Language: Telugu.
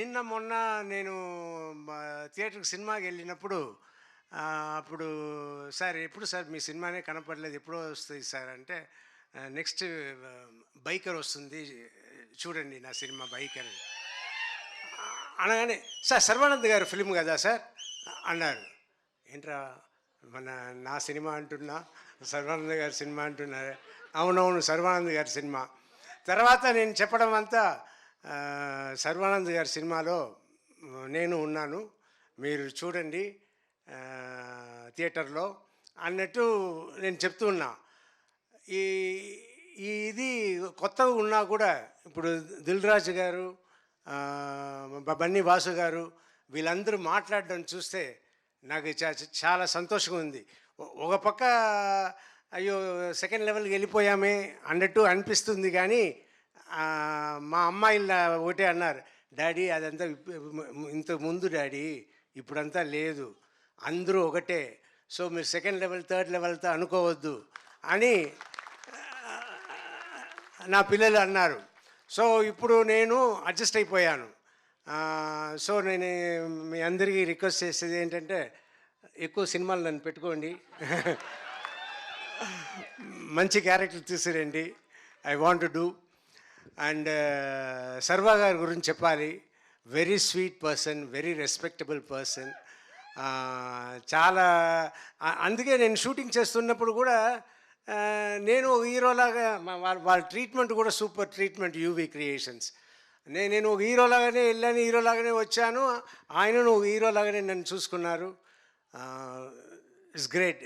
నిన్న మొన్న నేను థియేటర్‌కి సినిమాకి వెళ్ళినప్పుడు అప్పుడు "సార్ ఎప్పుడు సార్ మీ సినిమానే కనపడలేదు. ఎప్పుడో వస్తాయి సార్" అంటే నెక్స్ట్ 'బైకర్' వస్తుంది చూడండి నా సినిమా 'బైకర్' అని. అనగానే "సార్ సర్వానంద్ గారి ఫిల్మ్ కదా సార్" అన్నారు. ఏంట్రా మన నా సినిమా అంటున్నా, సర్వానంద్ గారి సినిమా అంటున్నారు. అవునవును సర్వానంద్ గారి సినిమా. తర్వాత నేను చెప్పడం అంతా సర్వానంద్ గారి సినిమాలో నేను ఉన్నాను, మీరు చూడండి థియేటర్లో అన్నట్టు నేను చెప్తూ ఉన్నా. ఈ ఈ ఇది కొత్తగా ఉన్నా కూడా ఇప్పుడు దిల్ రాజు గారు, బన్నీ వాసు గారు వీళ్ళందరూ మాట్లాడడం చూస్తే నాకు చాలా సంతోషంగా ఉంది. ఒక పక్క అయ్యో సెకండ్ లెవెల్కి వెళ్ళిపోయామే అన్నట్టు అనిపిస్తుంది కానీ మా అమ్మాయిలు ఒకటే అన్నారు, డాడీ అదంతా ఇంతకు ముందు డాడీ, ఇప్పుడంతా లేదు, అందరూ ఒకటే, సో మీరు సెకండ్ లెవెల్ థర్డ్ లెవెల్తో అనుకోవద్దు అని నా పిల్లలు అన్నారు. సో ఇప్పుడు నేను అడ్జస్ట్ అయిపోయాను. సో నేను మీ అందరికీ రిక్వెస్ట్ చేసేది ఏంటంటే ఎక్కువ సినిమాలు నన్ను పెట్టుకోండి. మంచి క్యారెక్టర్ తీసుకురండి. I want to do. And Sarva గారి గురించి చెప్పాలి. Very sweet person, very respectable person. చాలా అందుకే నేను షూటింగ్ చేస్తున్నప్పుడు కూడా నేను హీరోలాగా వాళ్ళ ట్రీట్మెంట్ కూడా సూపర్ ట్రీట్మెంట్ యూవీ క్రియేషన్స్. నేను ఒక హీరోలాగానే వెళ్ళాను, హీరోలాగానే వచ్చాను, ఆయనను ఒక హీరోలాగానే నన్ను చూసుకున్నారు. It's great.